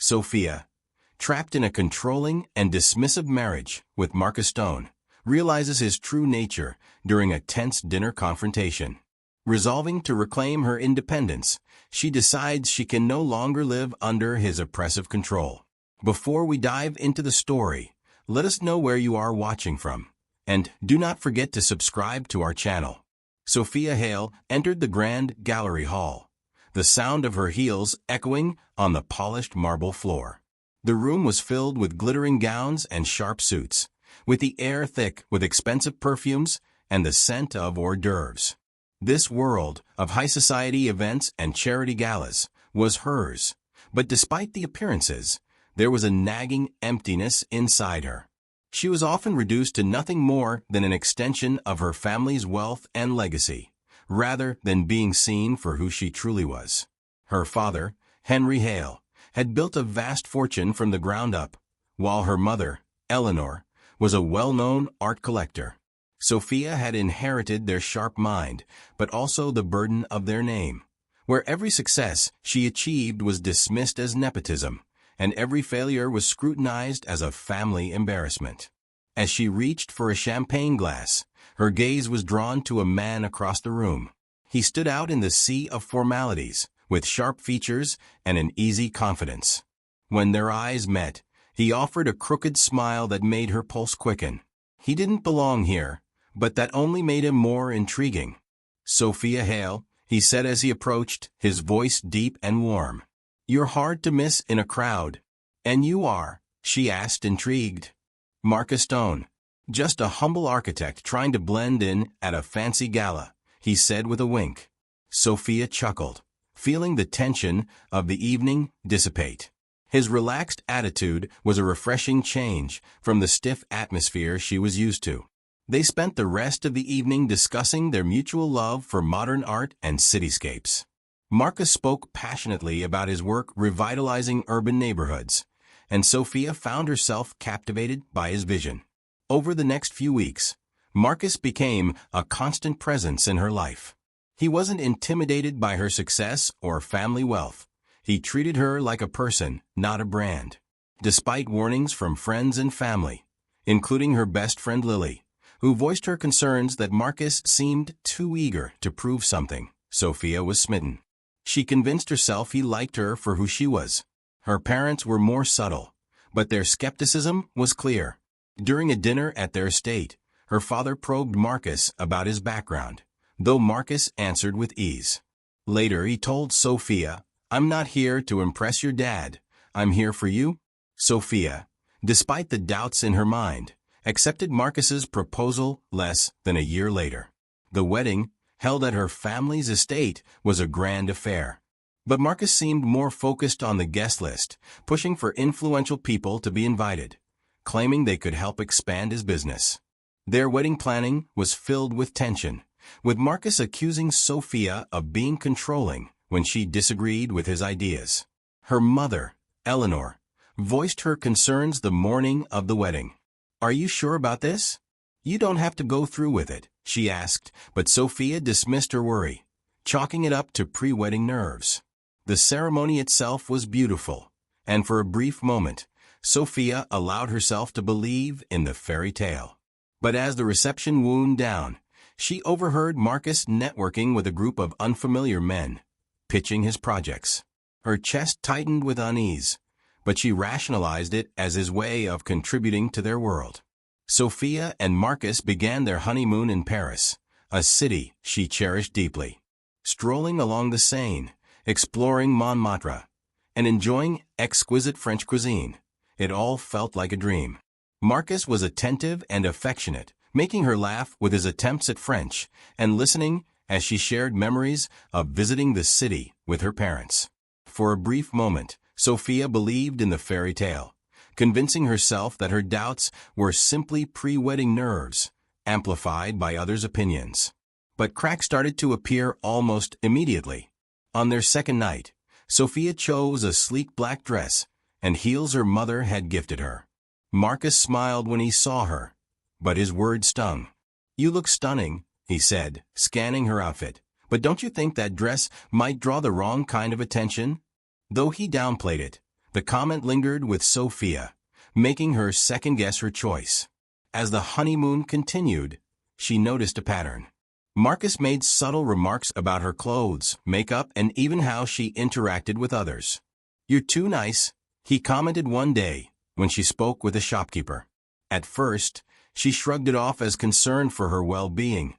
Sophia, trapped in a controlling and dismissive marriage with Marcus Stone, realizes his true nature during a tense dinner confrontation. Resolving to reclaim her independence, she decides she can no longer live under his oppressive control. Before we dive into the story, let us know where you are watching from, and do not forget to subscribe to our channel. Sophia Hale entered the grand gallery hall, the sound of her heels echoing on the polished marble floor. The room was filled with glittering gowns and sharp suits, with the air thick with expensive perfumes and the scent of hors d'oeuvres. This world of high society events and charity galas was hers, but despite the appearances, there was a nagging emptiness inside her. She was often reduced to nothing more than an extension of her family's wealth and legacy, rather than being seen for who she truly was. Her father, Henry Hale, had built a vast fortune from the ground up, while her mother, Eleanor, was a well-known art collector. Sophia had inherited their sharp mind, but also the burden of their name, where every success she achieved was dismissed as nepotism, and every failure was scrutinized as a family embarrassment. As she reached for a champagne glass, her gaze was drawn to a man across the room. He stood out in the sea of formalities, with sharp features and an easy confidence. When their eyes met, he offered a crooked smile that made her pulse quicken. He didn't belong here, but that only made him more intriguing. "Sophia Hale," he said as he approached, his voice deep and warm. "You're hard to miss in a crowd." "And you are?" she asked, intrigued. "Marcus Stone, just a humble architect trying to blend in at a fancy gala," he said with a wink. Sophia chuckled, feeling the tension of the evening dissipate. His relaxed attitude was a refreshing change from the stiff atmosphere she was used to. They spent the rest of the evening discussing their mutual love for modern art and cityscapes. Marcus spoke passionately about his work revitalizing urban neighborhoods, and Sophia found herself captivated by his vision. Over the next few weeks, Marcus became a constant presence in her life. He wasn't intimidated by her success or family wealth. He treated her like a person, not a brand. Despite warnings from friends and family, including her best friend Lily, who voiced her concerns that Marcus seemed too eager to prove something, Sophia was smitten. She convinced herself he liked her for who she was. Her parents were more subtle, but their skepticism was clear. During a dinner at their estate, her father probed Marcus about his background, though Marcus answered with ease. Later he told Sophia, "I'm not here to impress your dad. I'm here for you." Sophia, despite the doubts in her mind, accepted Marcus's proposal less than a year later. The wedding, held at her family's estate, was a grand affair. But Marcus seemed more focused on the guest list, pushing for influential people to be invited, claiming they could help expand his business. Their wedding planning was filled with tension, with Marcus accusing Sophia of being controlling when she disagreed with his ideas. Her mother, Eleanor, voiced her concerns the morning of the wedding. "Are you sure about this? You don't have to go through with it," she asked, but Sophia dismissed her worry, chalking it up to pre-wedding nerves. The ceremony itself was beautiful, and for a brief moment, Sophia allowed herself to believe in the fairy tale. But as the reception wound down, she overheard Marcus networking with a group of unfamiliar men, pitching his projects. Her chest tightened with unease, but she rationalized it as his way of contributing to their world. Sophia and Marcus began their honeymoon in Paris, a city she cherished deeply. Strolling along the Seine, exploring Montmartre, and enjoying exquisite French cuisine, it all felt like a dream. Marcus was attentive and affectionate, making her laugh with his attempts at French and listening as she shared memories of visiting the city with her parents. For a brief moment, Sophia believed in the fairy tale, convincing herself that her doubts were simply pre-wedding nerves, amplified by others' opinions. But cracks started to appear almost immediately. On their second night, Sophia chose a sleek black dress and heels her mother had gifted her. Marcus smiled when he saw her, but his words stung. "You look stunning," he said, scanning her outfit, "but don't you think that dress might draw the wrong kind of attention?" Though he downplayed it, The comment lingered with Sophia, making her second-guess her choice. As the honeymoon continued, she noticed a pattern. Marcus made subtle remarks about her clothes, makeup, and even how she interacted with others. "You're too nice," he commented one day when she spoke with a shopkeeper. At first, she shrugged it off as concern for her well-being,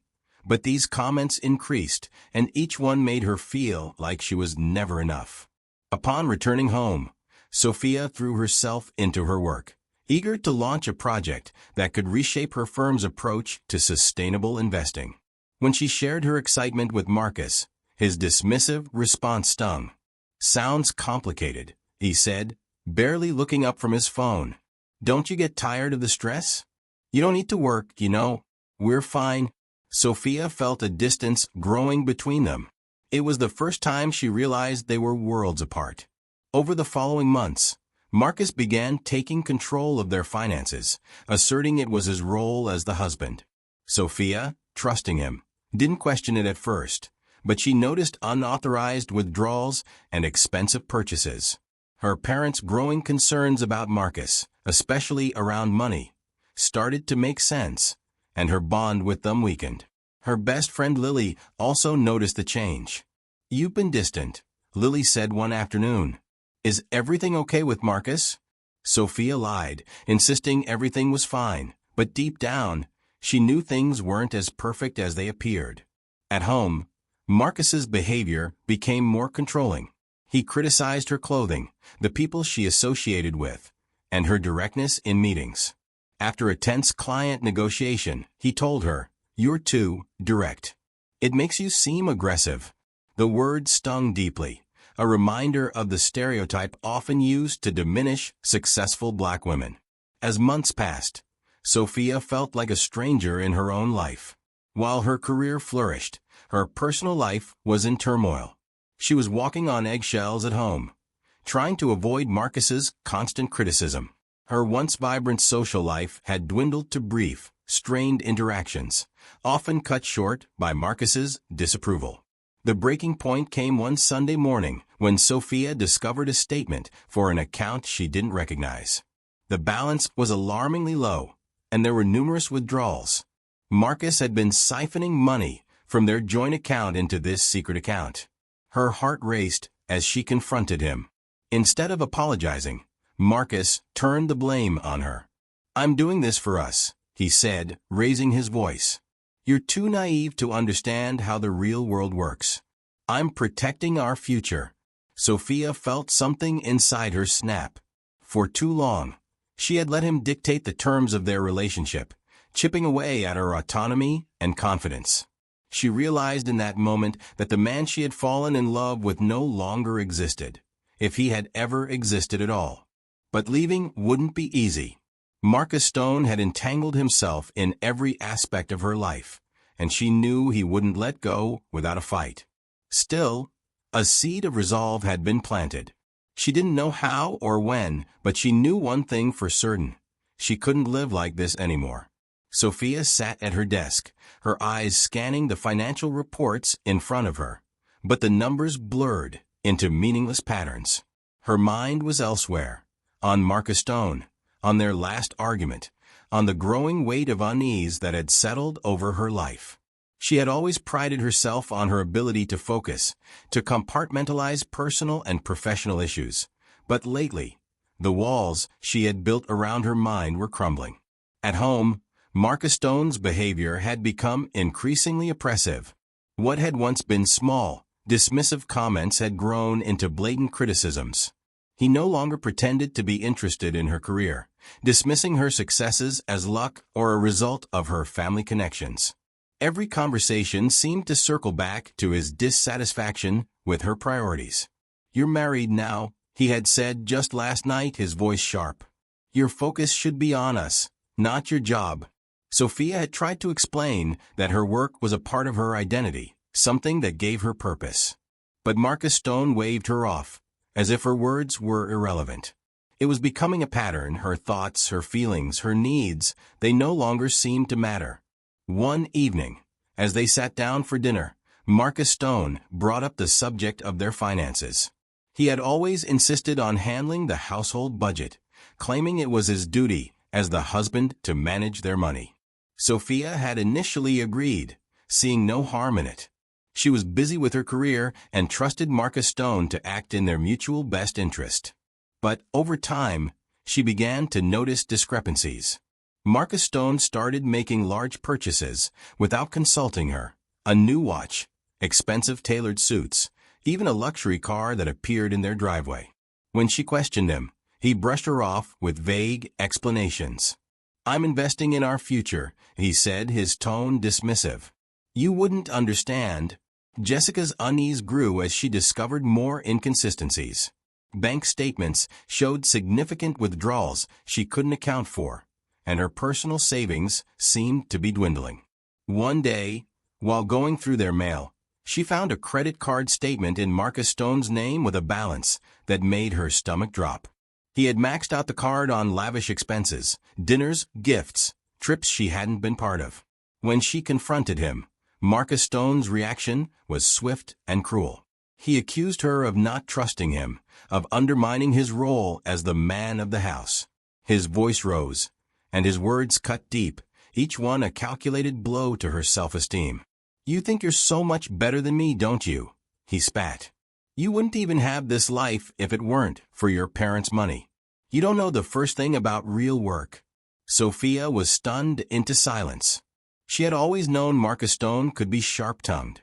but these comments increased, and each one made her feel like she was never enough. Upon returning home, Sophia threw herself into her work, eager to launch a project that could reshape her firm's approach to sustainable investing. When she shared her excitement with Marcus, his dismissive response stung. "Sounds complicated," he said, barely looking up from his phone. "Don't you get tired of the stress? You don't need to work, you know. We're fine." Sophia felt a distance growing between them. It was the first time she realized they were worlds apart. Over the following months, Marcus began taking control of their finances, asserting it was his role as the husband. Sophia, trusting him, didn't question it at first, but she noticed unauthorized withdrawals and expensive purchases. Her parents' growing concerns about Marcus, especially around money, started to make sense, and her bond with them weakened. Her best friend Lily also noticed the change. "You've been distant," Lily said one afternoon. "Is everything okay with Marcus?" Sophia lied, insisting everything was fine, but deep down, she knew things weren't as perfect as they appeared. At home, Marcus's behavior became more controlling. He criticized her clothing, the people she associated with, and her directness in meetings. After a tense client negotiation, he told her, "You're too direct. It makes you seem aggressive." The word stung deeply, a reminder of the stereotype often used to diminish successful black women. As months passed, Sophia felt like a stranger in her own life. While her career flourished, her personal life was in turmoil. She was walking on eggshells at home, trying to avoid Marcus's constant criticism. Her once vibrant social life had dwindled to brief, strained interactions, often cut short by Marcus's disapproval. The breaking point came one Sunday morning when Sophia discovered a statement for an account she didn't recognize. The balance was alarmingly low, and there were numerous withdrawals. Marcus had been siphoning money from their joint account into this secret account. Her heart raced as she confronted him. Instead of apologizing, Marcus turned the blame on her. "I'm doing this for us," he said, raising his voice. "You're too naive to understand how the real world works. I'm protecting our future." Sophia felt something inside her snap. For too long, she had let him dictate the terms of their relationship, chipping away at her autonomy and confidence. She realized in that moment that the man she had fallen in love with no longer existed, if he had ever existed at all. But leaving wouldn't be easy. Marcus Stone had entangled himself in every aspect of her life, and she knew he wouldn't let go without a fight. Still, a seed of resolve had been planted. She didn't know how or when, but she knew one thing for certain. She couldn't live like this anymore. Sophia sat at her desk, her eyes scanning the financial reports in front of her, but the numbers blurred into meaningless patterns. Her mind was elsewhere, on Marcus Stone, on their last argument, on the growing weight of unease that had settled over her life. She had always prided herself on her ability to focus, to compartmentalize personal and professional issues, but lately, the walls she had built around her mind were crumbling. At home, Marcus Stone's behavior had become increasingly oppressive. What had once been small, dismissive comments had grown into blatant criticisms. He no longer pretended to be interested in her career, dismissing her successes as luck or a result of her family connections. Every conversation seemed to circle back to his dissatisfaction with her priorities. "You're married now," he had said just last night, his voice sharp. "Your focus should be on us, not your job." Sophia had tried to explain that her work was a part of her identity, something that gave her purpose. But Marcus Stone waved her off, as if her words were irrelevant. It was becoming a pattern. Her thoughts, her feelings, her needs, they no longer seemed to matter. One evening, as they sat down for dinner, Marcus Stone brought up the subject of their finances. He had always insisted on handling the household budget, claiming it was his duty as the husband to manage their money. Sophia had initially agreed, seeing no harm in it. She was busy with her career and trusted Marcus Stone to act in their mutual best interest. But over time, she began to notice discrepancies. Marcus Stone started making large purchases without consulting her. A new watch, expensive tailored suits, even a luxury car that appeared in their driveway. When she questioned him, he brushed her off with vague explanations. "I'm investing in our future," he said, his tone dismissive. "You wouldn't understand." Jessica's unease grew as she discovered more inconsistencies. Bank statements showed significant withdrawals she couldn't account for, and her personal savings seemed to be dwindling. One day, while going through their mail, she found a credit card statement in Marcus Stone's name with a balance that made her stomach drop. He had maxed out the card on lavish expenses, dinners, gifts, trips she hadn't been part of. When she confronted him, Marcus Stone's reaction was swift and cruel. He accused her of not trusting him, of undermining his role as the man of the house. His voice rose, and his words cut deep, each one a calculated blow to her self-esteem. "You think you're so much better than me, don't you?" he spat. "You wouldn't even have this life if it weren't for your parents' money. You don't know the first thing about real work." Sophia was stunned into silence. She had always known Marcus Stone could be sharp-tongued,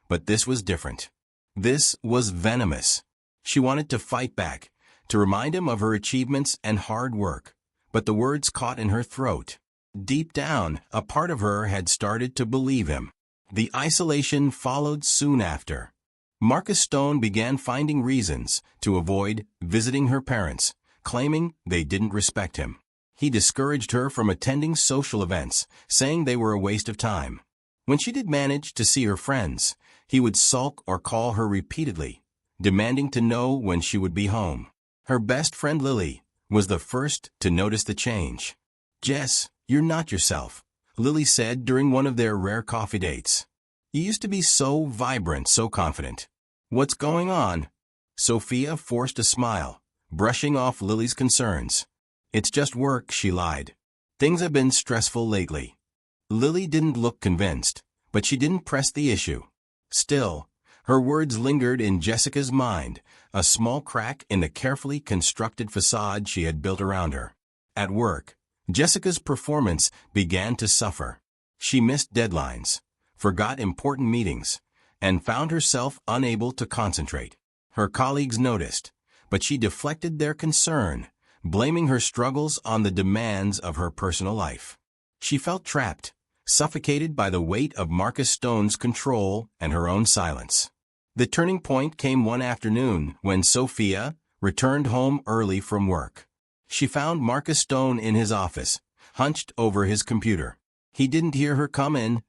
but this was different. This was venomous. She wanted to fight back, to remind him of her achievements and hard work, but the words caught in her throat. Deep down, a part of her had started to believe him. The isolation followed soon after. Marcus Stone began finding reasons to avoid visiting her parents, claiming they didn't respect him. He discouraged her from attending social events, saying they were a waste of time. When she did manage to see her friends, he would sulk or call her repeatedly, demanding to know when she would be home. Her best friend Lily was the first to notice the change. "Jess, you're not yourself," Lily said during one of their rare coffee dates. "You used to be so vibrant, so confident. What's going on?" Sophia forced a smile, brushing off Lily's concerns. "It's just work," she lied. "Things have been stressful lately." Lily didn't look convinced, but she didn't press the issue. Still, her words lingered in Jessica's mind, a small crack in the carefully constructed facade she had built around her. At work, Jessica's performance began to suffer. She missed deadlines, forgot important meetings, and found herself unable to concentrate. Her colleagues noticed, but she deflected their concern, blaming her struggles on the demands of her personal life. She felt trapped, suffocated by the weight of Marcus Stone's control and her own silence. The turning point came one afternoon when Sophia returned home early from work. She found Marcus Stone in his office, hunched over his computer. He didn't hear her come in,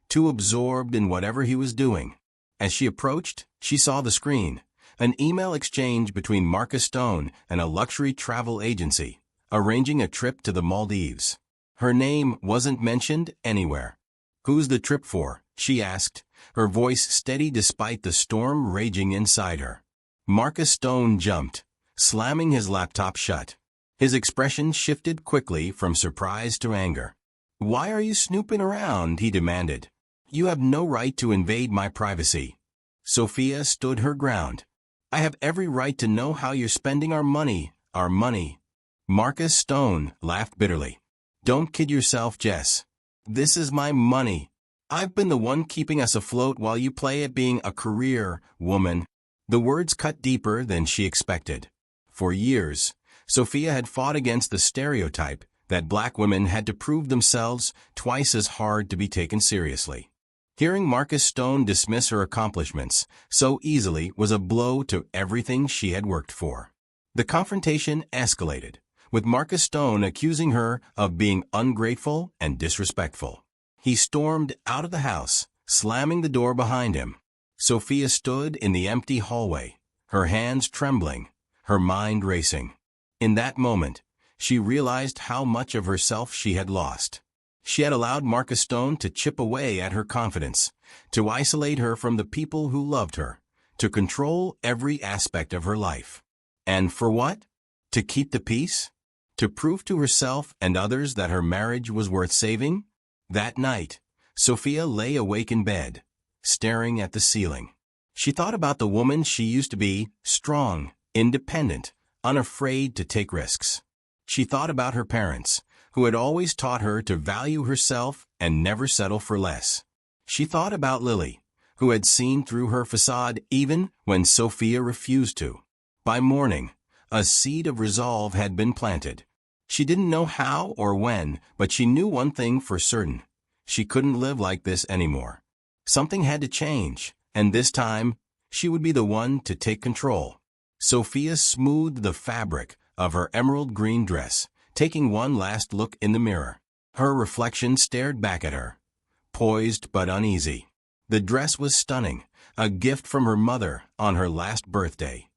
too absorbed in whatever he was doing. As she approached, she saw the screen, an email exchange between Marcus Stone and a luxury travel agency, arranging a trip to the Maldives. Her name wasn't mentioned anywhere. "Who's the trip for?" she asked, her voice steady despite the storm raging inside her. Marcus Stone jumped, slamming his laptop shut. His expression shifted quickly from surprise to anger. "Why are you snooping around?" he demanded. "You have no right to invade my privacy." Sophia stood her ground. "I have every right to know how you're spending our money, our money." Marcus Stone laughed bitterly. "Don't kid yourself, Jess. This is my money. I've been the one keeping us afloat while you play at being a career woman." The words cut deeper than she expected. For years, Sophia had fought against the stereotype that black women had to prove themselves twice as hard to be taken seriously. Hearing Marcus Stone dismiss her accomplishments so easily was a blow to everything she had worked for. The confrontation escalated, with Marcus Stone accusing her of being ungrateful and disrespectful. He stormed out of the house, slamming the door behind him. Sophia stood in the empty hallway, her hands trembling, her mind racing. In that moment, she realized how much of herself she had lost. She had allowed Marcus Stone to chip away at her confidence, to isolate her from the people who loved her, to control every aspect of her life. And for what? To keep the peace? To prove to herself and others that her marriage was worth saving? That night, Sophia lay awake in bed, staring at the ceiling. She thought about the woman she used to be, strong, independent, unafraid to take risks. She thought about her parents, who had always taught her to value herself and never settle for less. She thought about Lily, who had seen through her facade even when Sophia refused to. By morning, a seed of resolve had been planted. She didn't know how or when, but she knew one thing for certain. She couldn't live like this anymore. Something had to change, and this time, she would be the one to take control. Sophia smoothed the fabric of her emerald green dress, taking one last look in the mirror. Her reflection stared back at her, poised but uneasy. The dress was stunning, a gift from her mother on her last birthday.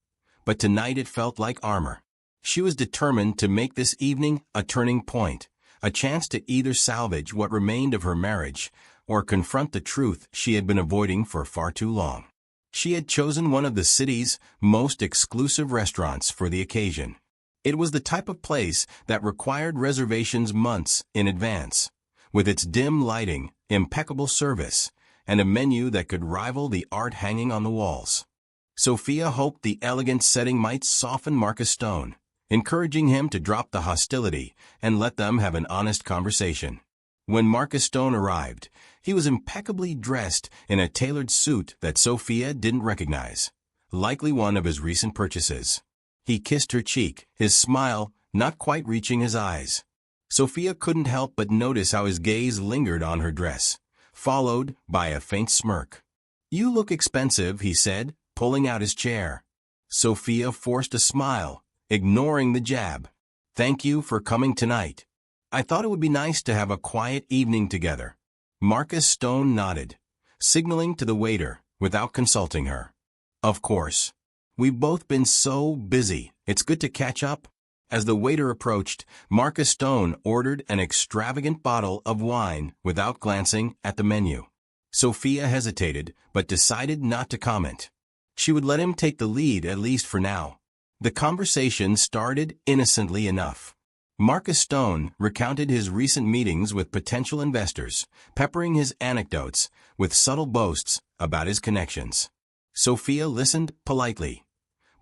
But tonight it felt like armor. She was determined to make this evening a turning point, a chance to either salvage what remained of her marriage or confront the truth she had been avoiding for far too long. She had chosen one of the city's most exclusive restaurants for the occasion. It was the type of place that required reservations months in advance, with its dim lighting, impeccable service, and a menu that could rival the art hanging on the walls. Sophia hoped the elegant setting might soften Marcus Stone, encouraging him to drop the hostility and let them have an honest conversation. When Marcus Stone arrived, he was impeccably dressed in a tailored suit that Sophia didn't recognize, likely one of his recent purchases. He kissed her cheek, his smile not quite reaching his eyes. Sophia couldn't help but notice how his gaze lingered on her dress, followed by a faint smirk. "You look expensive," he said, pulling out his chair. Sophia forced a smile, ignoring the jab. "Thank you for coming tonight. I thought it would be nice to have a quiet evening together." Marcus Stone nodded, signaling to the waiter without consulting her. "Of course. We've both been so busy. It's good to catch up." As the waiter approached, Marcus Stone ordered an extravagant bottle of wine without glancing at the menu. Sophia hesitated, but decided not to comment. She would let him take the lead, at least for now. The conversation started innocently enough. Marcus Stone recounted his recent meetings with potential investors, peppering his anecdotes with subtle boasts about his connections. Sophia listened politely,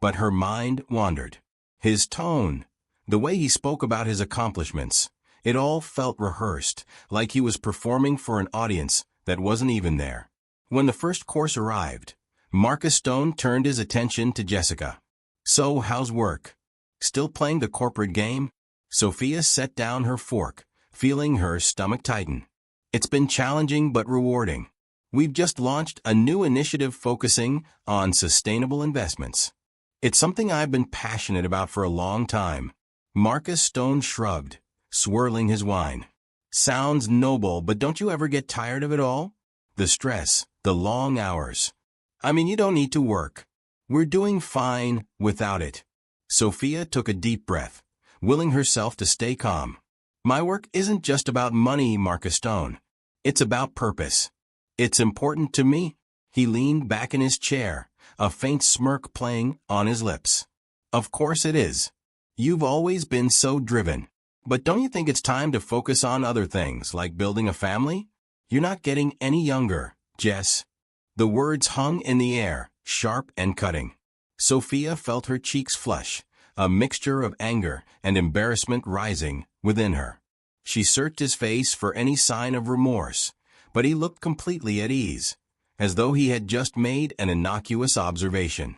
but her mind wandered. His tone, the way he spoke about his accomplishments, it all felt rehearsed, like he was performing for an audience that wasn't even there. When the first course arrived, Marcus Stone turned his attention to Jessica. "So, how's work? Still playing the corporate game?" Sophia set down her fork, feeling her stomach tighten. "It's been challenging but rewarding. We've just launched a new initiative focusing on sustainable investments. It's something I've been passionate about for a long time." Marcus Stone shrugged, swirling his wine. "Sounds noble, but don't you ever get tired of it all? The stress, the long hours. I mean, you don't need to work. We're doing fine without it." Sophia took a deep breath, willing herself to stay calm. "My work isn't just about money, Marcus Stone. It's about purpose. It's important to me." He leaned back in his chair, a faint smirk playing on his lips. "Of course it is. You've always been so driven. But don't you think it's time to focus on other things, like building a family? You're not getting any younger, Jess." The words hung in the air, sharp and cutting. Sophia felt her cheeks flush, a mixture of anger and embarrassment rising within her. She searched his face for any sign of remorse, but he looked completely at ease, as though he had just made an innocuous observation.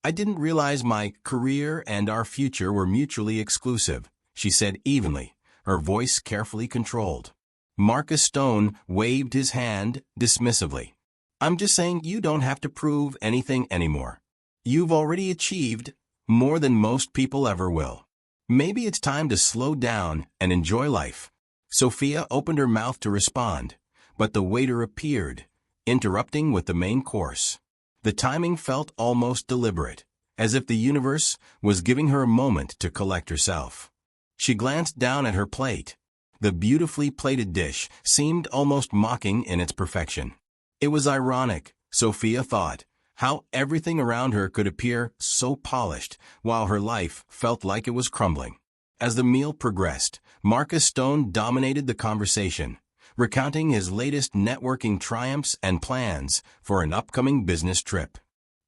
"I didn't realize my career and our future were mutually exclusive," she said evenly, her voice carefully controlled. Marcus Stone waved his hand dismissively. "I'm just saying you don't have to prove anything anymore. You've already achieved more than most people ever will. Maybe it's time to slow down and enjoy life." Sophia opened her mouth to respond, but the waiter appeared, interrupting with the main course. The timing felt almost deliberate, as if the universe was giving her a moment to collect herself. She glanced down at her plate. The beautifully plated dish seemed almost mocking in its perfection. It was ironic, Sophia thought, how everything around her could appear so polished, while her life felt like it was crumbling. As the meal progressed, Marcus Stone dominated the conversation, recounting his latest networking triumphs and plans for an upcoming business trip.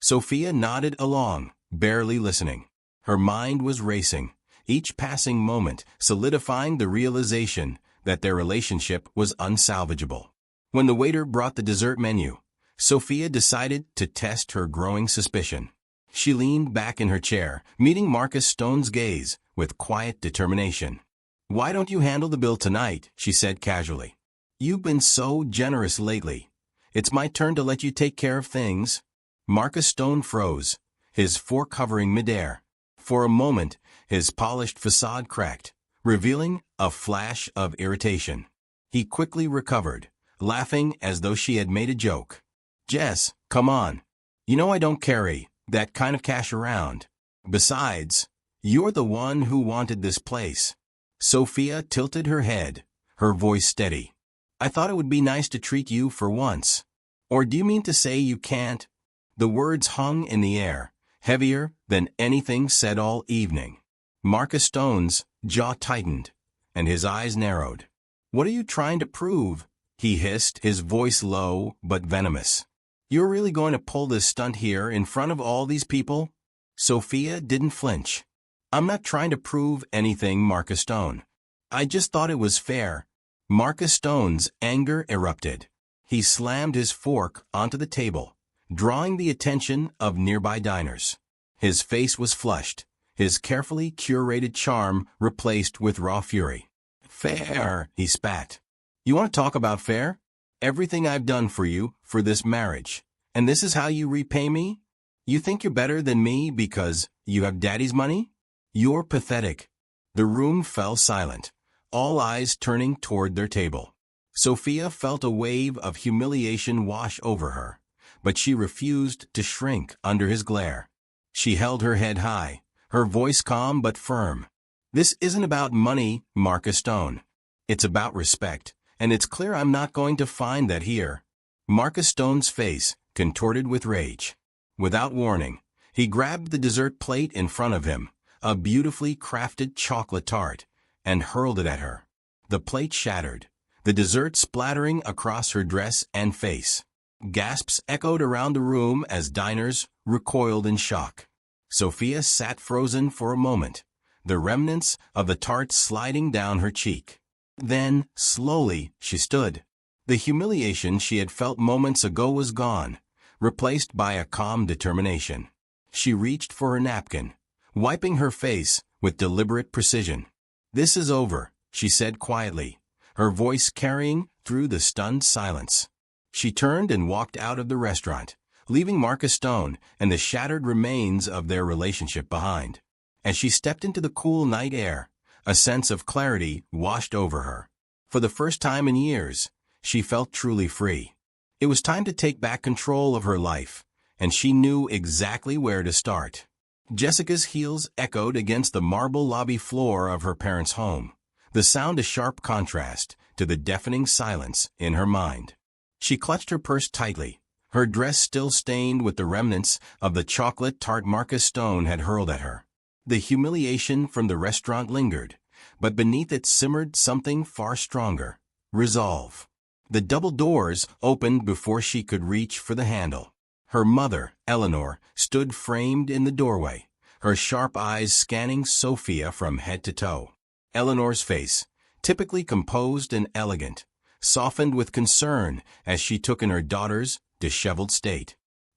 Sophia nodded along, barely listening. Her mind was racing, each passing moment solidifying the realization that their relationship was unsalvageable. When the waiter brought the dessert menu, Sophia decided to test her growing suspicion. She leaned back in her chair, meeting Marcus Stone's gaze with quiet determination. "Why don't you handle the bill tonight?" she said casually. "You've been so generous lately. It's my turn to let you take care of things." Marcus Stone froze, his fork hovering midair. For a moment, his polished facade cracked, revealing a flash of irritation. He quickly recovered, laughing as though she had made a joke. "Jess, come on. You know I don't carry that kind of cash around. Besides, you're the one who wanted this place." Sophia tilted her head, her voice steady. "I thought it would be nice to treat you for once. Or do you mean to say you can't?" The words hung in the air, heavier than anything said all evening. Marcus Stone's jaw tightened, and his eyes narrowed. "What are you trying to prove?" he hissed, his voice low but venomous. "You're really going to pull this stunt here in front of all these people?" Sophia didn't flinch. "I'm not trying to prove anything, Marcus Stone. I just thought it was fair." Marcus Stone's anger erupted. He slammed his fork onto the table, drawing the attention of nearby diners. His face was flushed, his carefully curated charm replaced with raw fury. "Fair," he spat. "You want to talk about fair? Everything I've done for you, for this marriage. And this is how you repay me? You think you're better than me because you have daddy's money? You're pathetic." The room fell silent, all eyes turning toward their table. Sophia felt a wave of humiliation wash over her, but she refused to shrink under his glare. She held her head high, her voice calm but firm. "This isn't about money, Marcus Stone. It's about respect, and it's clear I'm not going to find that here." Marcus Stone's face contorted with rage. Without warning, he grabbed the dessert plate in front of him, a beautifully crafted chocolate tart, and hurled it at her. The plate shattered, the dessert splattering across her dress and face. Gasps echoed around the room as diners recoiled in shock. Sophia sat frozen for a moment, the remnants of the tart sliding down her cheek. Then, slowly, she stood. The humiliation she had felt moments ago was gone, replaced by a calm determination. She reached for her napkin, wiping her face with deliberate precision. "This is over," she said quietly, her voice carrying through the stunned silence. She turned and walked out of the restaurant, leaving Marcus Stone and the shattered remains of their relationship behind. As she stepped into the cool night air, a sense of clarity washed over her. For the first time in years, she felt truly free. It was time to take back control of her life, and she knew exactly where to start. Jessica's heels echoed against the marble lobby floor of her parents' home, the sound a sharp contrast to the deafening silence in her mind. She clutched her purse tightly, her dress still stained with the remnants of the chocolate tart Marcus Stone had hurled at her. The humiliation from the restaurant lingered, but beneath it simmered something far stronger: resolve. The double doors opened before she could reach for the handle. Her mother, Eleanor, stood framed in the doorway, her sharp eyes scanning Sophia from head to toe. Eleanor's face, typically composed and elegant, softened with concern as she took in her daughter's disheveled state.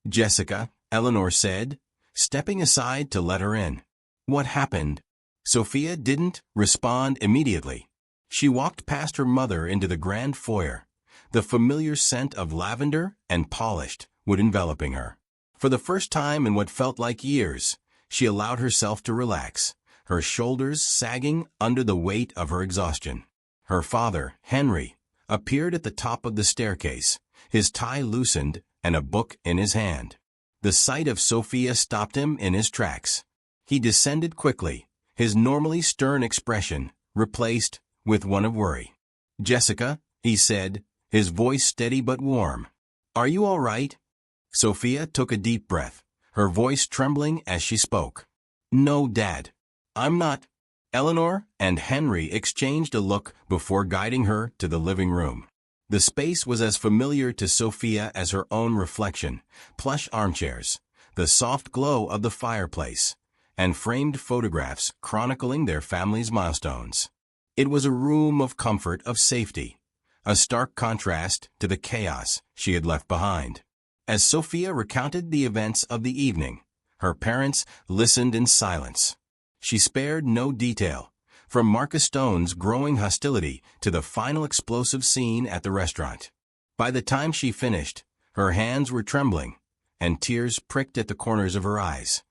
"Jessica," Eleanor said, stepping aside to let her in. "What happened?" Sophia didn't respond immediately. She walked past her mother into the grand foyer, the familiar scent of lavender and polished wood enveloping her. For the first time in what felt like years, she allowed herself to relax, her shoulders sagging under the weight of her exhaustion. Her father, Henry, appeared at the top of the staircase, his tie loosened and a book in his hand. The sight of Sophia stopped him in his tracks. He descended quickly, his normally stern expression replaced with one of worry. "Jessica," he said, his voice steady but warm. "Are you all right?" Sophia took a deep breath, her voice trembling as she spoke. "No, Dad. I'm not." Eleanor and Henry exchanged a look before guiding her to the living room. The space was as familiar to Sophia as her own reflection: plush armchairs, the soft glow of the fireplace, and framed photographs chronicling their family's milestones. It was a room of comfort, of safety, a stark contrast to the chaos she had left behind. As Sophia recounted the events of the evening, her parents listened in silence. She spared no detail, from Marcus Stone's growing hostility to the final explosive scene at the restaurant. By the time she finished, her hands were trembling, and tears pricked at the corners of her eyes.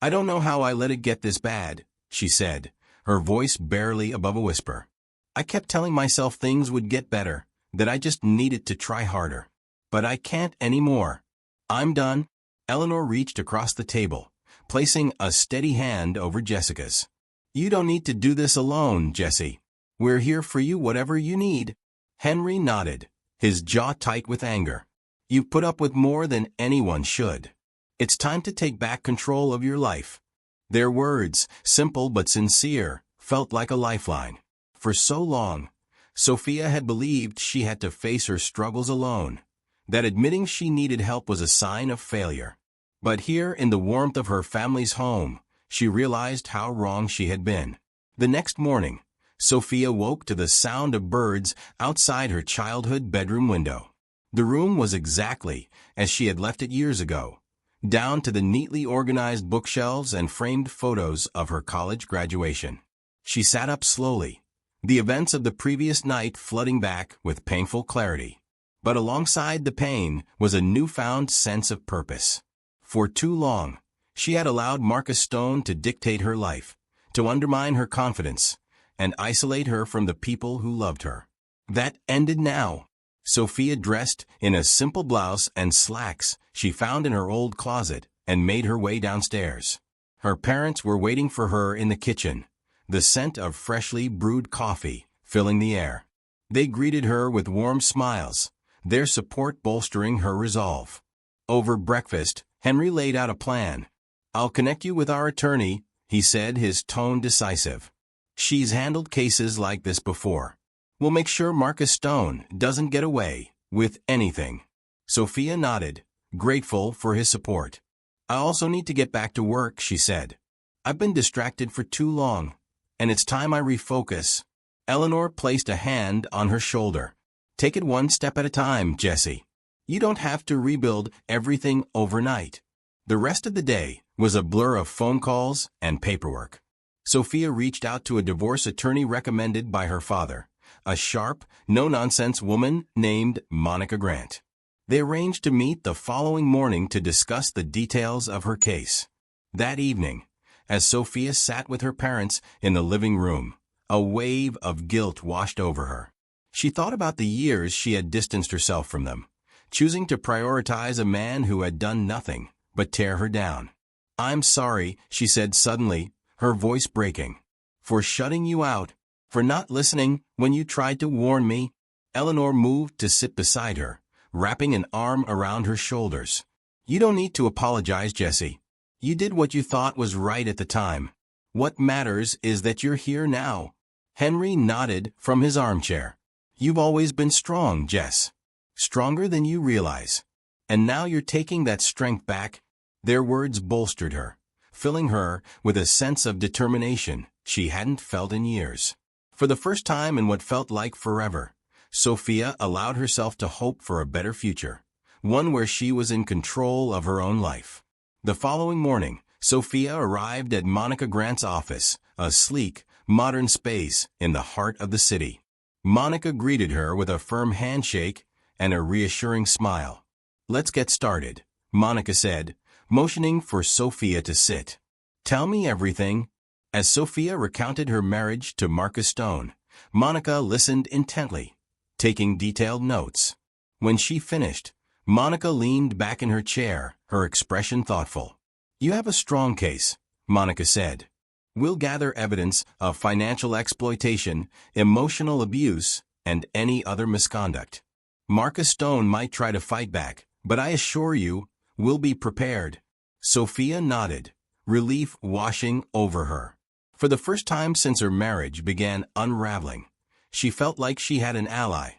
"I don't know how I let it get this bad," she said, her voice barely above a whisper. "I kept telling myself things would get better, that I just needed to try harder. But I can't anymore. I'm done." Eleanor reached across the table, placing a steady hand over Jessica's. "You don't need to do this alone, Jessie. We're here for you whatever you need." Henry nodded, his jaw tight with anger. "You've put up with more than anyone should. It's time to take back control of your life." Their words, simple but sincere, felt like a lifeline. For so long, Sophia had believed she had to face her struggles alone, that admitting she needed help was a sign of failure. But here in the warmth of her family's home, she realized how wrong she had been. The next morning, Sophia woke to the sound of birds outside her childhood bedroom window. The room was exactly as she had left it years ago, down to the neatly organized bookshelves and framed photos of her college graduation. She sat up slowly, the events of the previous night flooding back with painful clarity. But alongside the pain was a newfound sense of purpose. For too long, she had allowed Marcus Stone to dictate her life, to undermine her confidence, and isolate her from the people who loved her. That ended now. Sophia dressed in a simple blouse and slacks she found in her old closet and made her way downstairs. Her parents were waiting for her in the kitchen, the scent of freshly brewed coffee filling the air. They greeted her with warm smiles, their support bolstering her resolve. Over breakfast, Henry laid out a plan. "I'll connect you with our attorney," he said, his tone decisive. "She's handled cases like this before. We'll make sure Marcus Stone doesn't get away with anything." Sophia nodded, grateful for his support. "I also need to get back to work," she said. "I've been distracted for too long, and it's time I refocus." Eleanor placed a hand on her shoulder. "Take it one step at a time, Jessie. You don't have to rebuild everything overnight." The rest of the day was a blur of phone calls and paperwork. Sophia reached out to a divorce attorney recommended by her father, a sharp, no-nonsense woman named Monica Grant. They arranged to meet the following morning to discuss the details of her case. That evening, as Sophia sat with her parents in the living room, a wave of guilt washed over her. She thought about the years she had distanced herself from them, choosing to prioritize a man who had done nothing but tear her down. "I'm sorry," she said suddenly, her voice breaking, "for shutting you out, for not listening when you tried to warn me." Eleanor moved to sit beside her, wrapping an arm around her shoulders. "You don't need to apologize, Jessie. You did what you thought was right at the time. What matters is that you're here now." Henry nodded from his armchair. "You've always been strong, Jess. Stronger than you realize. And now you're taking that strength back." Their words bolstered her, filling her with a sense of determination she hadn't felt in years. For the first time in what felt like forever, Sophia allowed herself to hope for a better future, one where she was in control of her own life. The following morning, Sophia arrived at Monica Grant's office, a sleek, modern space in the heart of the city. Monica greeted her with a firm handshake and a reassuring smile. "Let's get started," Monica said, motioning for Sophia to sit. "Tell me everything." As Sophia recounted her marriage to Marcus Stone, Monica listened intently, taking detailed notes. When she finished, Monica leaned back in her chair, her expression thoughtful. "You have a strong case," Monica said. "We'll gather evidence of financial exploitation, emotional abuse, and any other misconduct. Marcus Stone might try to fight back, but I assure you, We'll be prepared. Sophia nodded, relief washing over her. For the first time since her marriage began unraveling, she felt like she had an ally,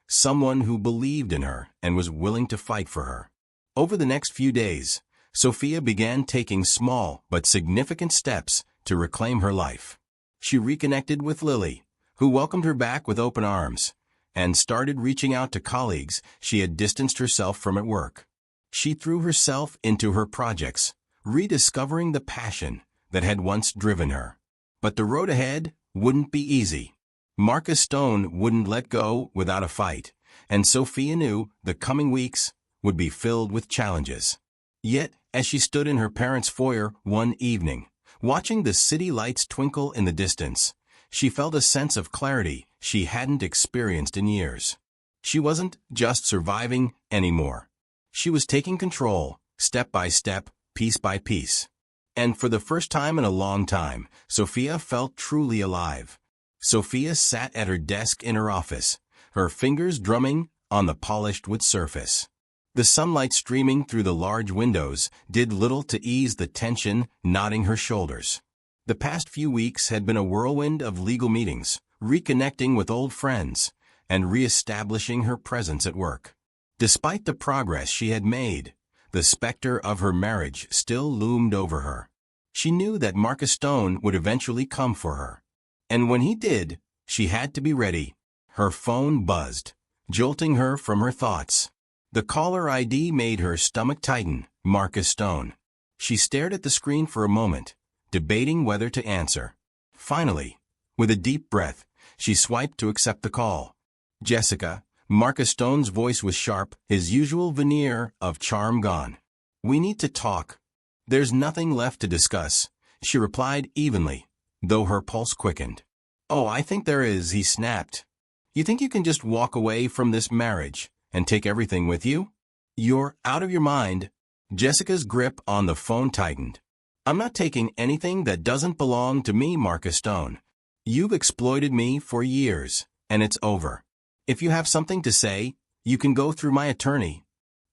someone who believed in her and was willing to fight for her. Over the next few days, Sophia began taking small but significant steps to reclaim her life. She reconnected with Lily, who welcomed her back with open arms, and started reaching out to colleagues she had distanced herself from at work. She threw herself into her projects, rediscovering the passion that had once driven her. But the road ahead wouldn't be easy. Marcus Stone wouldn't let go without a fight, and Sophia knew the coming weeks would be filled with challenges. Yet, as she stood in her parents' foyer one evening, watching the city lights twinkle in the distance, she felt a sense of clarity she hadn't experienced in years. She wasn't just surviving anymore. She was taking control, step by step, piece by piece. And for the first time in a long time, Sophia felt truly alive. Sophia sat at her desk in her office, her fingers drumming on the polished wood surface. The sunlight streaming through the large windows did little to ease the tension knotting her shoulders. The past few weeks had been a whirlwind of legal meetings, reconnecting with old friends, and reestablishing her presence at work. Despite the progress she had made, the specter of her marriage still loomed over her. She knew that Marcus Stone would eventually come for her. And when he did, she had to be ready. Her phone buzzed, jolting her from her thoughts. The caller ID made her stomach tighten. Marcus Stone. She stared at the screen for a moment, debating whether to answer. Finally, with a deep breath, she swiped to accept the call. Jessica. Marcus Stone's voice was sharp, his usual veneer of charm gone. We need to talk. There's nothing left to discuss, she replied evenly, though her pulse quickened. Oh, I think there is, he snapped. You think you can just walk away from this marriage and take everything with you? You're out of your mind. Jessica's grip on the phone tightened. I'm not taking anything that doesn't belong to me, Marcus Stone. You've exploited me for years, and it's over. If you have something to say, you can go through my attorney.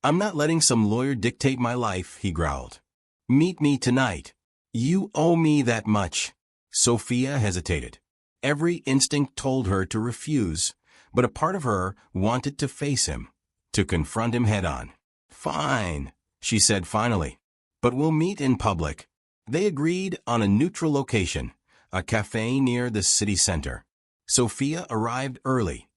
I'm not letting some lawyer dictate my life, he growled. Meet me tonight. You owe me that much. Sophia hesitated. Every instinct told her to refuse, but a part of her wanted to face him, to confront him head-on. Fine, she said finally, but we'll meet in public. They agreed on a neutral location, a cafe near the city center. Sophia arrived early,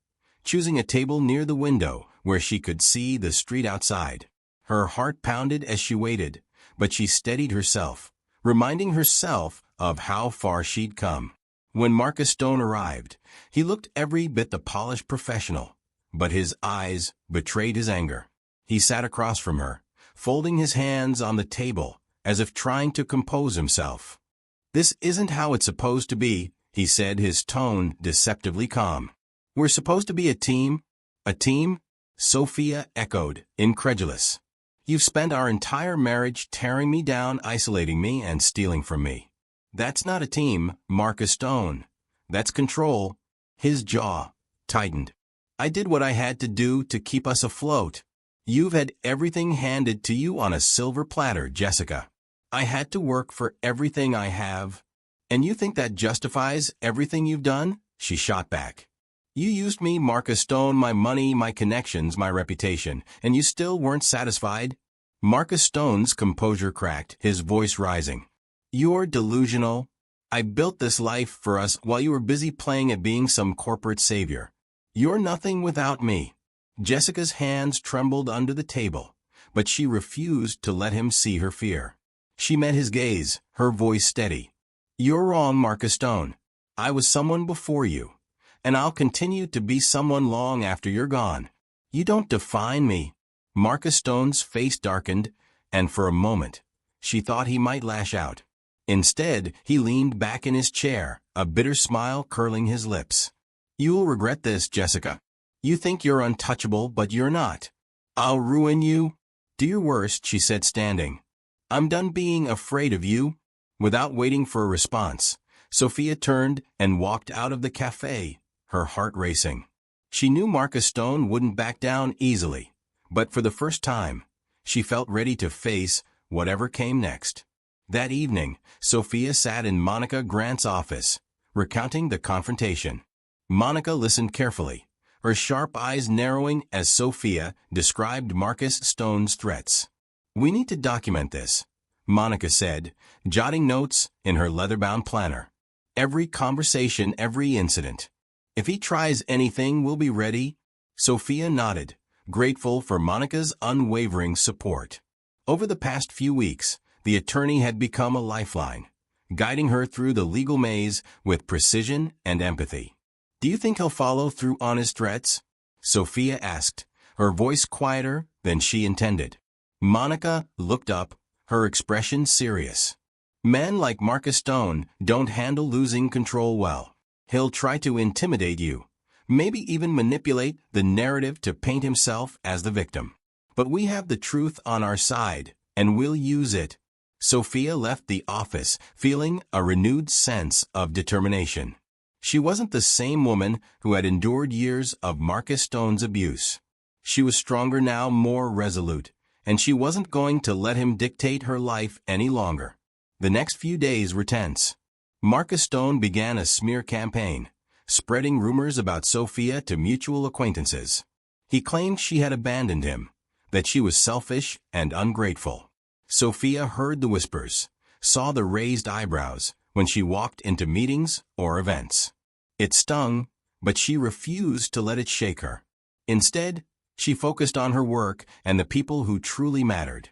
choosing a table near the window where she could see the street outside. Her heart pounded as she waited, but she steadied herself, reminding herself of how far she'd come. When Marcus Stone arrived, he looked every bit the polished professional, but his eyes betrayed his anger. He sat across from her, folding his hands on the table as if trying to compose himself. This isn't how it's supposed to be, he said, his tone deceptively calm. We're supposed to be a team? A team? Sophia echoed, incredulous. You've spent our entire marriage tearing me down, isolating me, and stealing from me. That's not a team, Marcus Stone. That's control. His jaw tightened. I did what I had to do to keep us afloat. You've had everything handed to you on a silver platter, Jessica. I had to work for everything I have. And you think that justifies everything you've done? She shot back. You used me, Marcus Stone, my money, my connections, my reputation, and you still weren't satisfied? Marcus Stone's composure cracked, his voice rising. You're delusional. I built this life for us while you were busy playing at being some corporate savior. You're nothing without me. Jessica's hands trembled under the table, but she refused to let him see her fear. She met his gaze, her voice steady. You're wrong, Marcus Stone. I was someone before you, and I'll continue to be someone long after you're gone. You don't define me. Marcus Stone's face darkened, and for a moment, she thought he might lash out. Instead, he leaned back in his chair, a bitter smile curling his lips. You'll regret this, Jessica. You think you're untouchable, but you're not. I'll ruin you. Do your worst, she said, standing. I'm done being afraid of you. Without waiting for a response, Sophia turned and walked out of the cafe, her heart racing. She knew Marcus Stone wouldn't back down easily, but for the first time, She felt ready to face whatever came next. That evening, Sophia sat in Monica Grant's office, recounting the confrontation. Monica listened carefully, her sharp eyes narrowing as Sophia described Marcus Stone's threats. "We need to document this," Monica said, jotting notes in her leather-bound planner. "Every conversation, every incident. If he tries anything, we'll be ready." Sophia nodded, grateful for Monica's unwavering support. Over the past few weeks, the attorney had become a lifeline, guiding her through the legal maze with precision and empathy. "Do you think he'll follow through on his threats?" Sophia asked, her voice quieter than she intended. Monica looked up, her expression serious. "Men like Marcus Stone don't handle losing control well. He'll try to intimidate you, maybe even manipulate the narrative to paint himself as the victim. But we have the truth on our side, and we'll use it." Sophia left the office feeling a renewed sense of determination. She wasn't the same woman who had endured years of Marcus Stone's abuse. She was stronger now, more resolute, and she wasn't going to let him dictate her life any longer. The next few days were tense. Marcus Stone began a smear campaign, spreading rumors about Sophia to mutual acquaintances. He claimed she had abandoned him, that she was selfish and ungrateful. Sophia heard the whispers, saw the raised eyebrows when she walked into meetings or events. It stung, but she refused to let it shake her. Instead, she focused on her work and the people who truly mattered.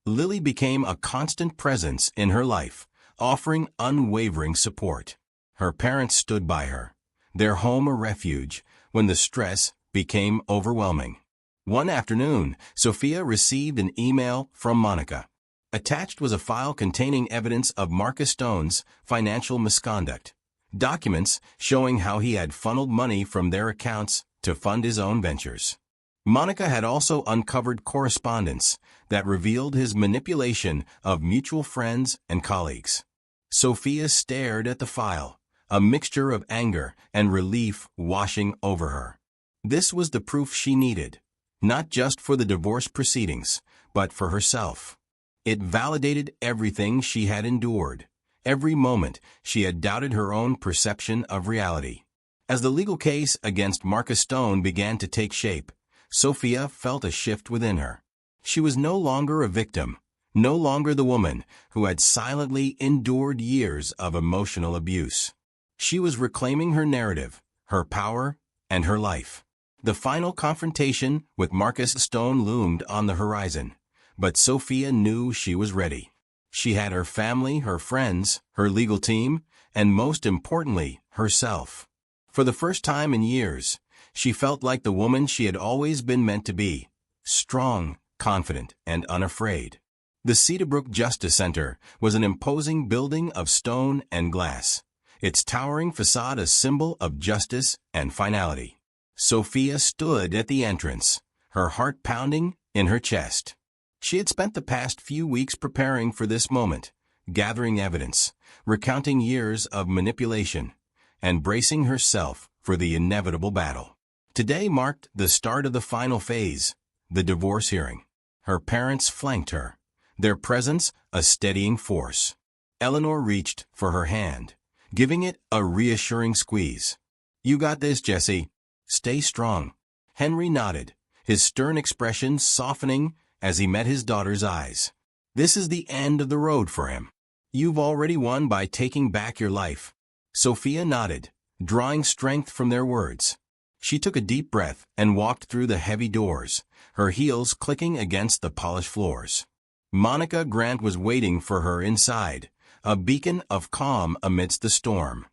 Lily became a constant presence in her life, offering unwavering support. Her parents stood by her, their home a refuge when the stress became overwhelming. One afternoon, Sophia received an email from Monica. Attached was a file containing evidence of Marcus Stone's financial misconduct, documents showing how he had funneled money from their accounts to fund his own ventures. Monica had also uncovered correspondence that revealed his manipulation of mutual friends and colleagues. Sophia stared at the file, a mixture of anger and relief washing over her. This was the proof she needed, not just for the divorce proceedings, but for herself. It validated everything she had endured, every moment she had doubted her own perception of reality. As the legal case against Marcus Stone began to take shape, Sophia felt a shift within her. She was no longer a victim, no longer the woman who had silently endured years of emotional abuse. She was reclaiming her narrative, her power, and her life. The final confrontation with Marcus Stone loomed on the horizon, but Sophia knew she was ready. She had her family, her friends, her legal team, and most importantly, herself. For the first time in years, she felt like the woman she had always been meant to be, strong, confident, and unafraid. The Cedarbrook Justice Center was an imposing building of stone and glass, its towering facade a symbol of justice and finality. Sophia stood at the entrance, her heart pounding in her chest. She had spent the past few weeks preparing for this moment, gathering evidence, recounting years of manipulation, and bracing herself for the inevitable battle. Today marked the start of the final phase, the divorce hearing. Her parents flanked her, their presence a steadying force. Eleanor reached for her hand, giving it a reassuring squeeze. "You got this, Jessie. Stay strong." Henry nodded, his stern expression softening as he met his daughter's eyes. "This is the end of the road for him. You've already won by taking back your life." Sophia nodded, drawing strength from their words. She took a deep breath and walked through the heavy doors, her heels clicking against the polished floors. Monica Grant was waiting for her inside, a beacon of calm amidst the storm.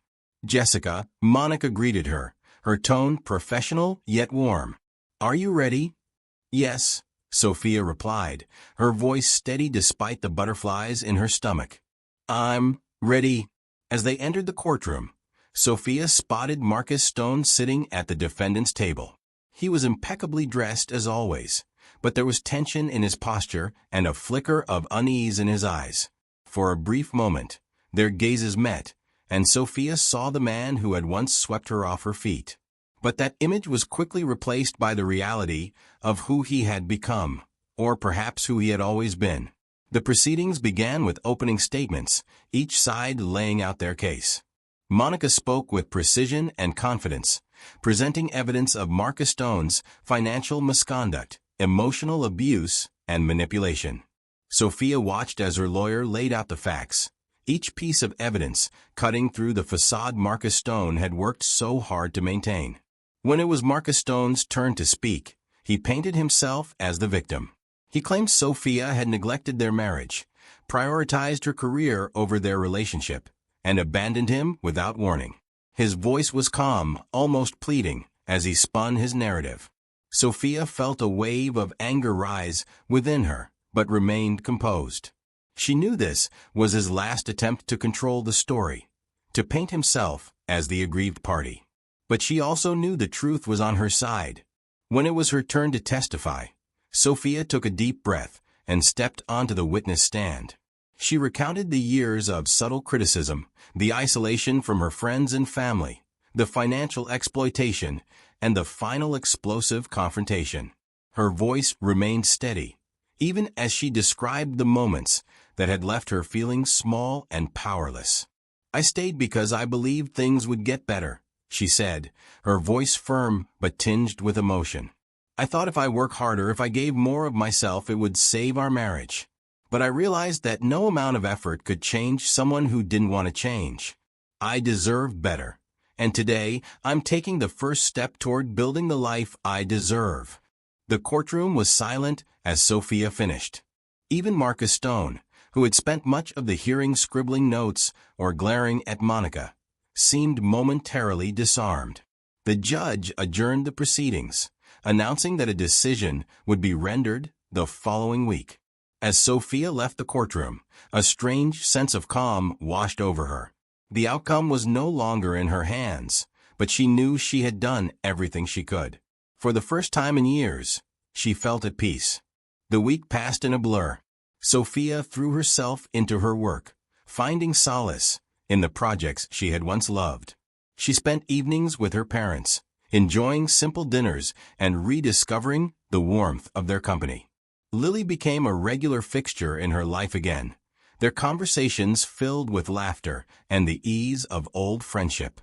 "Jessica," Monica greeted her, her tone professional yet warm. "Are you ready?" "Yes," Sophia replied, her voice steady despite the butterflies in her stomach. "I'm ready." As they entered the courtroom, Sophia spotted Marcus Stone sitting at the defendant's table. He was impeccably dressed as always, but there was tension in his posture and a flicker of unease in his eyes. For a brief moment, their gazes met, and Sophia saw the man who had once swept her off her feet. But that image was quickly replaced by the reality of who he had become, or perhaps who he had always been. The proceedings began with opening statements, each side laying out their case. Monica spoke with precision and confidence, presenting evidence of Marcus Stone's financial misconduct, emotional abuse, and manipulation. Sophia watched as her lawyer laid out the facts, each piece of evidence cutting through the facade Marcus Stone had worked so hard to maintain. When it was Marcus Stone's turn to speak, he painted himself as the victim. He claimed Sophia had neglected their marriage, prioritized her career over their relationship, and abandoned him without warning. His voice was calm, almost pleading, as he spun his narrative. Sophia felt a wave of anger rise within her, but remained composed. She knew this was his last attempt to control the story, to paint himself as the aggrieved party. But she also knew the truth was on her side. When it was her turn to testify, Sophia took a deep breath and stepped onto the witness stand. She recounted the years of subtle criticism, the isolation from her friends and family, the financial exploitation, and the final explosive confrontation. Her voice remained steady, even as she described the moments that had left her feeling small and powerless. "I stayed because I believed things would get better," she said, her voice firm but tinged with emotion. "I thought if I work harder, if I gave more of myself, it would save our marriage. But I realized that no amount of effort could change someone who didn't want to change. I deserved better. And today, I'm taking the first step toward building the life I deserve." The courtroom was silent as Sophia finished. Even Marcus Stone, who had spent much of the hearing scribbling notes or glaring at Monica, seemed momentarily disarmed. The judge adjourned the proceedings, announcing that a decision would be rendered the following week. As Sophia left the courtroom, a strange sense of calm washed over her. The outcome was no longer in her hands, but she knew she had done everything she could. For the first time in years, she felt at peace. The week passed in a blur. Sophia threw herself into her work, finding solace in the projects she had once loved. She spent evenings with her parents, enjoying simple dinners and rediscovering the warmth of their company. Lily became a regular fixture in her life again, their conversations filled with laughter and the ease of old friendship.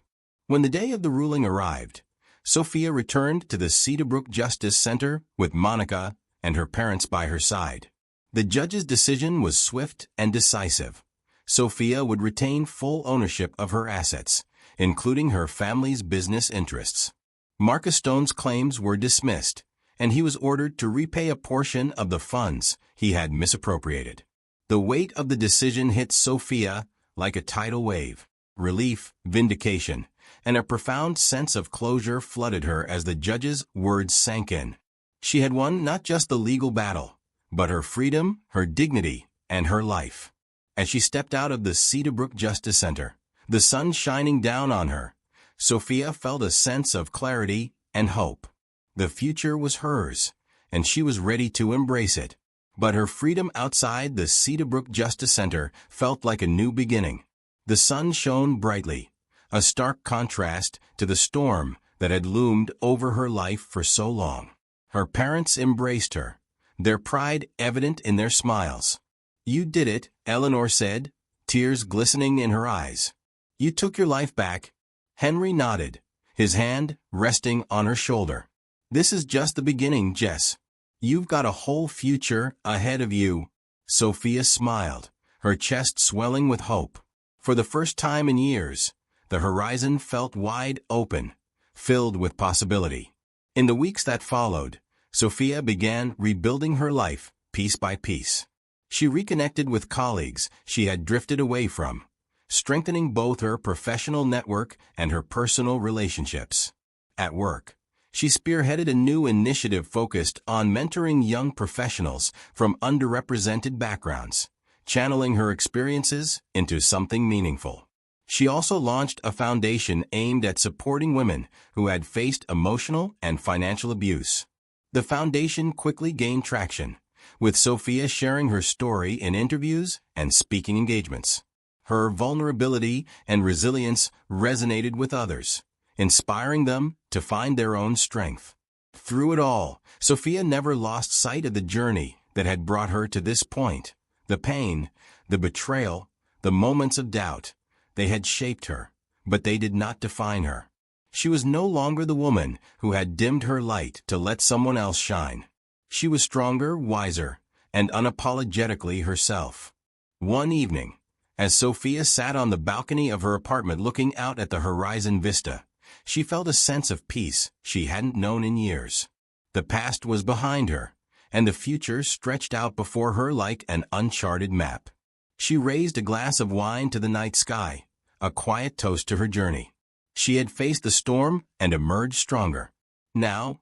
When the day of the ruling arrived, Sophia returned to the Cedarbrook Justice Center with Monica and her parents by her side. The judge's decision was swift and decisive. Sophia would retain full ownership of her assets, including her family's business interests. Marcus Stone's claims were dismissed, and he was ordered to repay a portion of the funds he had misappropriated. The weight of the decision hit Sophia like a tidal wave. Relief, vindication, and a profound sense of closure flooded her as the judge's words sank in. She had won not just the legal battle, but her freedom, her dignity, and her life. As she stepped out of the Cedarbrook Justice Center, the sun shining down on her, Sophia felt a sense of clarity and hope. The future was hers, and she was ready to embrace it. But her freedom outside the Cedarbrook Justice Center felt like a new beginning. The sun shone brightly, a stark contrast to the storm that had loomed over her life for so long. Her parents embraced her, their pride evident in their smiles. "You did it," Eleanor said, tears glistening in her eyes. "You took your life back." Henry nodded, his hand resting on her shoulder. "This is just the beginning, Jess. You've got a whole future ahead of you." Sophia smiled, her chest swelling with hope. For the first time in years, the horizon felt wide open, filled with possibility. In the weeks that followed, Sophia began rebuilding her life piece by piece. She reconnected with colleagues she had drifted away from, strengthening both her professional network and her personal relationships. At work, she spearheaded a new initiative focused on mentoring young professionals from underrepresented backgrounds, channeling her experiences into something meaningful. She also launched a foundation aimed at supporting women who had faced emotional and financial abuse. The foundation quickly gained traction, with Sophia sharing her story in interviews and speaking engagements. Her vulnerability and resilience resonated with others, inspiring them to find their own strength. Through it all, Sophia never lost sight of the journey that had brought her to this point. The pain, the betrayal, the moments of doubt, they had shaped her, but they did not define her. She was no longer the woman who had dimmed her light to let someone else shine. She was stronger, wiser, and unapologetically herself. One evening, as Sophia sat on the balcony of her apartment looking out at the horizon vista, she felt a sense of peace she hadn't known in years. The past was behind her, and the future stretched out before her like an uncharted map. She raised a glass of wine to the night sky, a quiet toast to her journey. She had faced the storm and emerged stronger. Now,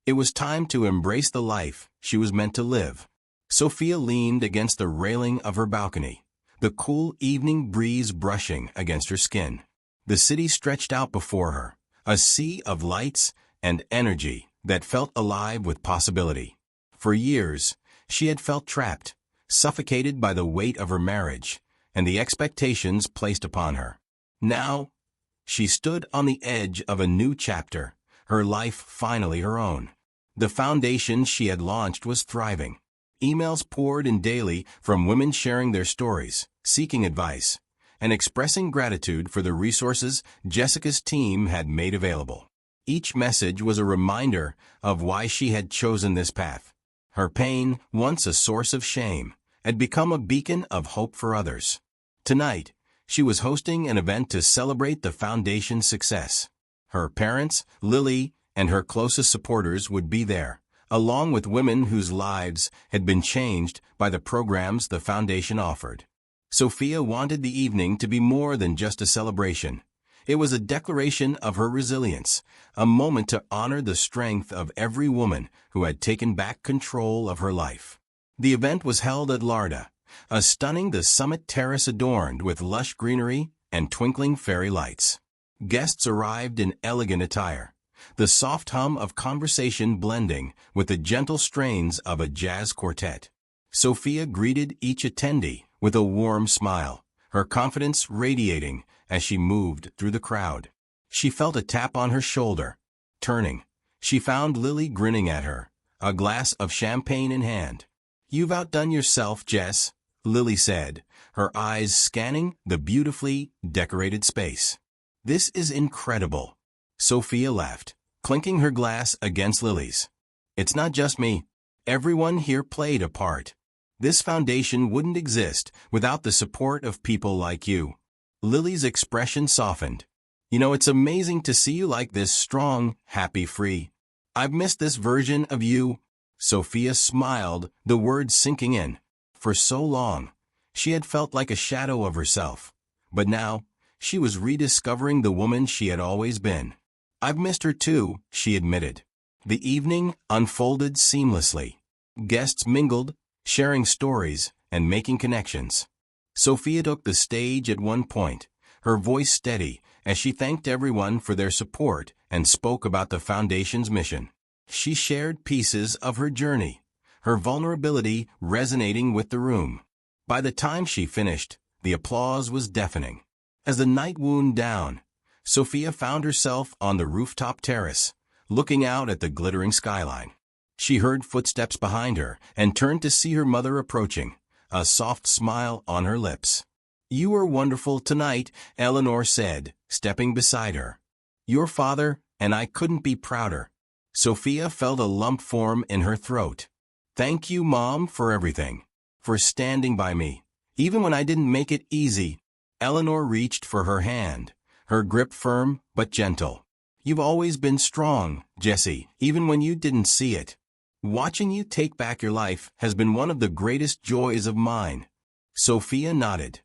it was time to embrace the life she was meant to live. Sophia leaned against the railing of her balcony, the cool evening breeze brushing against her skin. The city stretched out before her, a sea of lights and energy that felt alive with possibility. For years, she had felt trapped, suffocated by the weight of her marriage and the expectations placed upon her. Now, she stood on the edge of a new chapter, her life finally her own. The foundation she had launched was thriving. Emails poured in daily from women sharing their stories, seeking advice, and expressing gratitude for the resources Jessica's team had made available. Each message was a reminder of why she had chosen this path. Her pain, once a source of shame, had become a beacon of hope for others. Tonight, she was hosting an event to celebrate the foundation's success. Her parents, Lily, and her closest supporters would be there, along with women whose lives had been changed by the programs the foundation offered. Sophia wanted the evening to be more than just a celebration. It was a declaration of her resilience, a moment to honor the strength of every woman who had taken back control of her life. The event was held at Larda, a stunning the summit terrace adorned with lush greenery and twinkling fairy lights. Guests arrived in elegant attire, the soft hum of conversation blending with the gentle strains of a jazz quartet. Sophia greeted each attendee with a warm smile, her confidence radiating as she moved through the crowd. She felt a tap on her shoulder. Turning, she found Lily grinning at her, a glass of champagne in hand. "You've outdone yourself, Jess," Lily said, her eyes scanning the beautifully decorated space. "This is incredible." Sophia laughed, clinking her glass against Lily's. "It's not just me. Everyone here played a part. This foundation wouldn't exist without the support of people like you." Lily's expression softened. "You know, it's amazing to see you like this, strong, happy, free. I've missed this version of you." Sophia smiled, the words sinking in. For so long, she had felt like a shadow of herself. But now, she was rediscovering the woman she had always been. "I've missed her too," she admitted. The evening unfolded seamlessly. Guests mingled, sharing stories and making connections. Sophia took the stage at one point, her voice steady as she thanked everyone for their support and spoke about the foundation's mission. She shared pieces of her journey, her vulnerability resonating with the room. By the time she finished, the applause was deafening. As the night wound down, Sophia found herself on the rooftop terrace, looking out at the glittering skyline. She heard footsteps behind her and turned to see her mother approaching, a soft smile on her lips. "You were wonderful tonight," Eleanor said, stepping beside her. "Your father and I couldn't be prouder." Sophia felt a lump form in her throat. "Thank you, Mom, for everything. For standing by me, even when I didn't make it easy." Eleanor reached for her hand, her grip firm but gentle. "You've always been strong, Jessie, even when you didn't see it. Watching you take back your life has been one of the greatest joys of mine." Sophia nodded,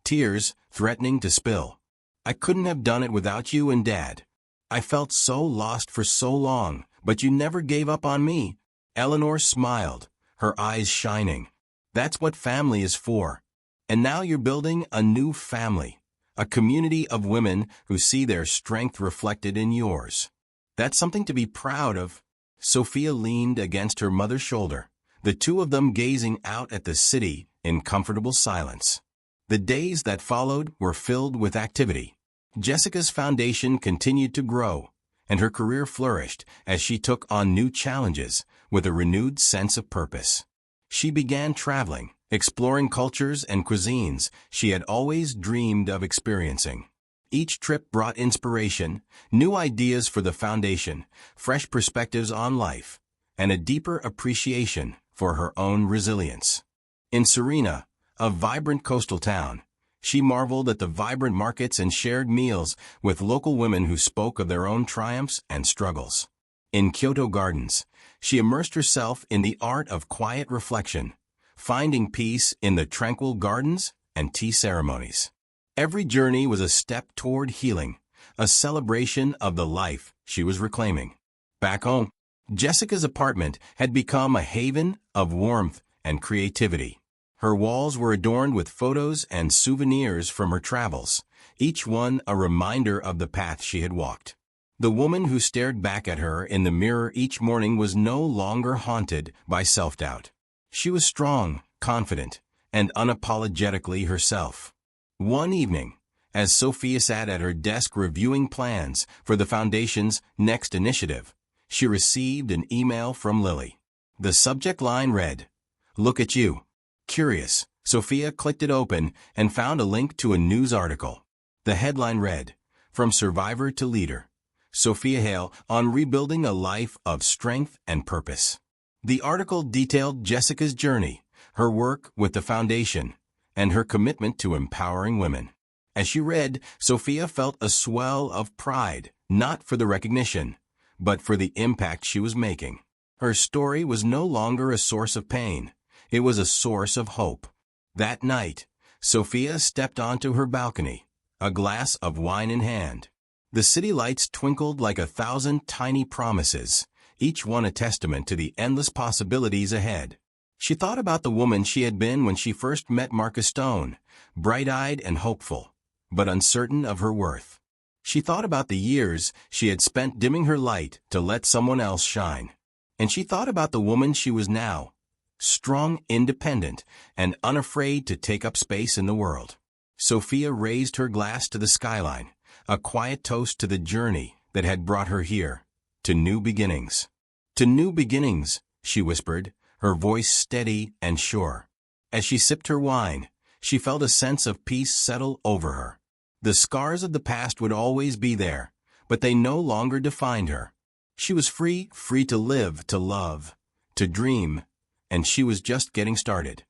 tears threatening to spill. "I couldn't have done it without you and Dad. I felt so lost for so long, but you never gave up on me." Eleanor smiled, her eyes shining. "That's what family is for. And now you're building a new family, a community of women who see their strength reflected in yours. That's something to be proud of." Sophia leaned against her mother's shoulder, the two of them gazing out at the city in comfortable silence. The days that followed were filled with activity. Jessica's foundation continued to grow, and her career flourished as she took on new challenges with a renewed sense of purpose. She began traveling, exploring cultures and cuisines she had always dreamed of experiencing. Each trip brought inspiration, new ideas for the foundation, fresh perspectives on life, and a deeper appreciation for her own resilience. In Serena, a vibrant coastal town, she marveled at the vibrant markets and shared meals with local women who spoke of their own triumphs and struggles. In Kyoto Gardens, she immersed herself in the art of quiet reflection, finding peace in the tranquil gardens and tea ceremonies. Every journey was a step toward healing, a celebration of the life she was reclaiming. Back home, Jessica's apartment had become a haven of warmth and creativity. Her walls were adorned with photos and souvenirs from her travels, each one a reminder of the path she had walked. The woman who stared back at her in the mirror each morning was no longer haunted by self-doubt. She was strong, confident, and unapologetically herself. One evening, as Sophia sat at her desk reviewing plans for the Foundation's next initiative, she received an email from Lily. The subject line read, "Look at you." Curious, Sophia clicked it open and found a link to a news article. The headline read, "From Survivor to Leader, Sophia Hale on rebuilding a life of strength and purpose." The article detailed Jessica's journey, her work with the Foundation, and her commitment to empowering women. As she read, Sophia felt a swell of pride, not for the recognition, but for the impact she was making. Her story was no longer a source of pain. It was a source of hope. That night, Sophia stepped onto her balcony, a glass of wine in hand. The city lights twinkled like 1,000 tiny promises, each one a testament to the endless possibilities ahead. She thought about the woman she had been when she first met Marcus Stone, bright-eyed and hopeful, but uncertain of her worth. She thought about the years she had spent dimming her light to let someone else shine. And she thought about the woman she was now, strong, independent, and unafraid to take up space in the world. Sophia raised her glass to the skyline, a quiet toast to the journey that had brought her here, to new beginnings. "To new beginnings," she whispered, her voice steady and sure. As she sipped her wine, she felt a sense of peace settle over her. The scars of the past would always be there, but they no longer defined her. She was free to live, to love, to dream, and she was just getting started.